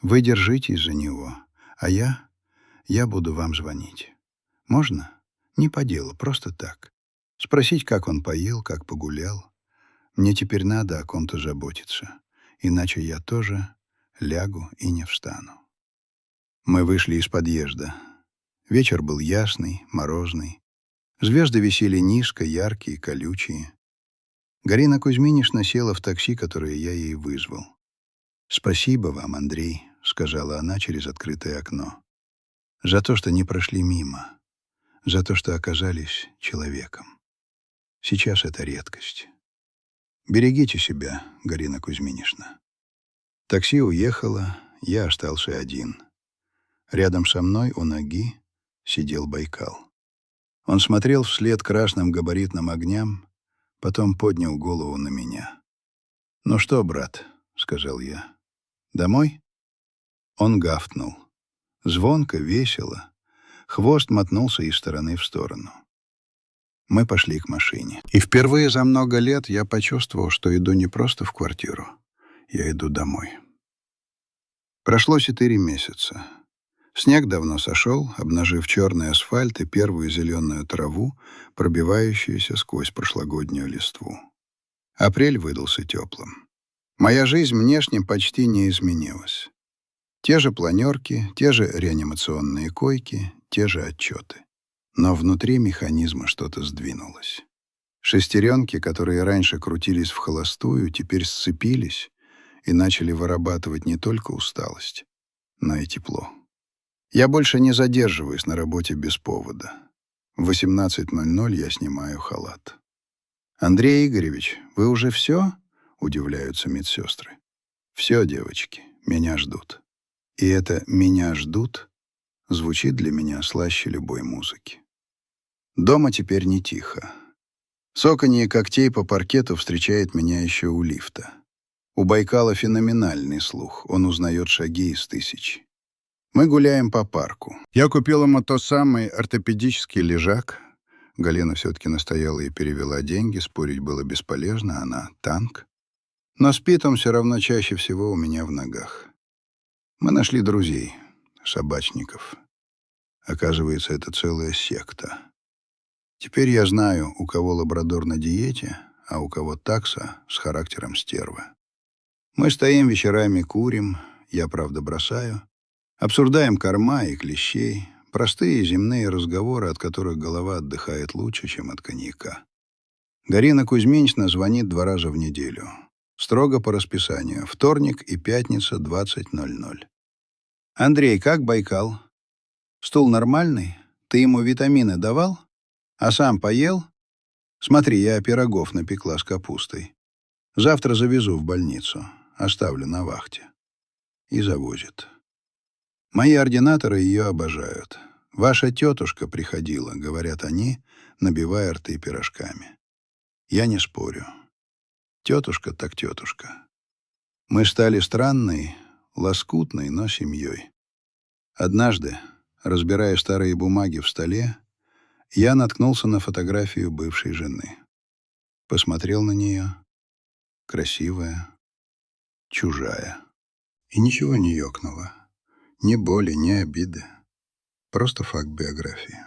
Вы держитесь за него, а я буду вам звонить. Можно? Не по делу, просто так. Спросить, как он поел, как погулял. Мне теперь надо о ком-то заботиться, иначе я тоже лягу и не встану». Мы вышли из подъезда. Вечер был ясный, морозный. Звезды висели низко, яркие, колючие. Галина Кузьминишна села в такси, которое я ей вызвал. «Спасибо вам, Андрей», — сказала она через открытое окно. «За то, что не прошли мимо. За то, что оказались человеком. Сейчас это редкость. Берегите себя, Галина Кузьминишна». Такси уехало, я остался один. Рядом со мной у ноги сидел Байкал. Он смотрел вслед красным габаритным огням, потом поднял голову на меня. «Ну что, брат?» — сказал я. «Домой?» Он гафтнул. Звонко, весело. Хвост мотнулся из стороны в сторону. Мы пошли к машине. И впервые за много лет я почувствовал, что иду не просто в квартиру. Я иду домой. Прошло 4 месяца. Снег давно сошел, обнажив черный асфальт и первую зеленую траву, пробивающуюся сквозь прошлогоднюю листву. Апрель выдался теплым. Моя жизнь внешне почти не изменилась. Те же планерки, те же реанимационные койки, те же отчеты. Но внутри механизма что-то сдвинулось. Шестеренки, которые раньше крутились в холостую, теперь сцепились и начали вырабатывать не только усталость, но и тепло. Я больше не задерживаюсь на работе без повода. В 18:00 я снимаю халат. «Андрей Игоревич, вы уже все?» — удивляются медсестры. Все, девочки, меня ждут. И это «меня ждут» звучит для меня слаще любой музыки. Дома теперь не тихо. Цоканье когтей по паркету встречает меня еще у лифта. У Байкала феноменальный слух, он узнает шаги из тысяч. Мы гуляем по парку. Я купил ему тот самый ортопедический лежак. Галина все-таки настояла и перевела деньги, спорить было бесполезно, она танк. Но спит он все равно чаще всего у меня в ногах. Мы нашли друзей, собачников. Оказывается, это целая секта. Теперь я знаю, у кого лабрадор на диете, а у кого такса с характером стервы. Мы стоим вечерами, курим, я, правда, бросаю. Обсуждаем корма и клещей, простые земные разговоры, от которых голова отдыхает лучше, чем от коньяка. Гарина Кузьминична звонит 2 раза в неделю. Строго по расписанию. Вторник и пятница, 20:00. «Андрей, как Байкал? Стул нормальный? Ты ему витамины давал? А сам поел? Смотри, я пирогов напекла с капустой. Завтра завезу в больницу. Оставлю на вахте». И завозит. Мои ординаторы ее обожают. «Ваша тетушка приходила», — говорят они, набивая рты пирожками. Я не спорю. Тетушка так тетушка. Мы стали странной, лоскутной, но семьей. Однажды, разбирая старые бумаги в столе, я наткнулся на фотографию бывшей жены. Посмотрел на нее. Красивая, чужая. И ничего не ёкнуло. Ни боли, ни обиды. Просто факт биографии.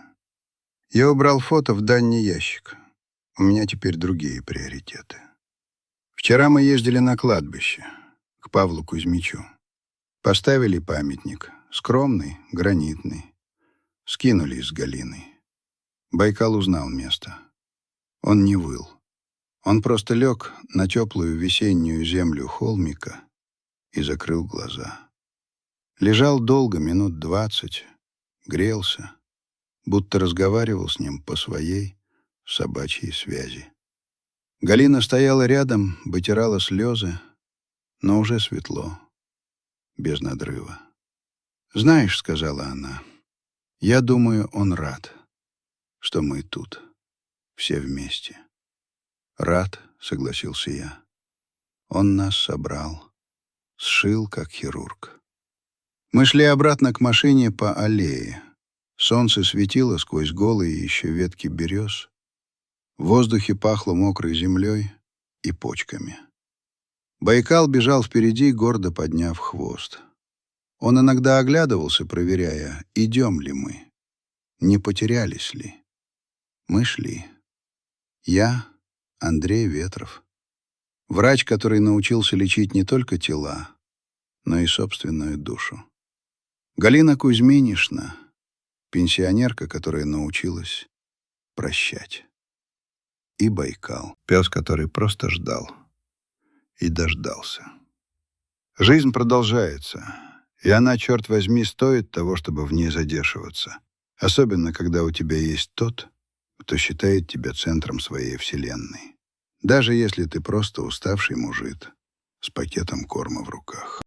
Я убрал фото в дальний ящик. У меня теперь другие приоритеты. Вчера мы ездили на кладбище, к Павлу Кузьмичу. Поставили памятник. Скромный, гранитный. Скинулись с Галиной. Байкал узнал место. Он не выл. Он просто лег на теплую весеннюю землю холмика и закрыл глаза. Лежал долго, минут 20, грелся, будто разговаривал с ним по своей собачьей связи. Галина стояла рядом, вытирала слезы, но уже светло, без надрыва. «Знаешь, — сказала она, — я думаю, он рад, что мы тут, все вместе». «Рад, — согласился я. Он нас собрал, сшил, как хирург». Мы шли обратно к машине по аллее. Солнце светило сквозь голые еще ветки берез. В воздухе пахло мокрой землей и почками. Байкал бежал впереди, гордо подняв хвост. Он иногда оглядывался, проверяя, идем ли мы, не потерялись ли. Мы шли. Я, Андрей Ветров, врач, который научился лечить не только тела, но и собственную душу. Галина Кузьминична, пенсионерка, которая научилась прощать. И Байкал, пес, который просто ждал и дождался. Жизнь продолжается, и она, черт возьми, стоит того, чтобы в ней задерживаться. Особенно, когда у тебя есть тот, кто считает тебя центром своей вселенной. Даже если ты просто уставший мужик с пакетом корма в руках.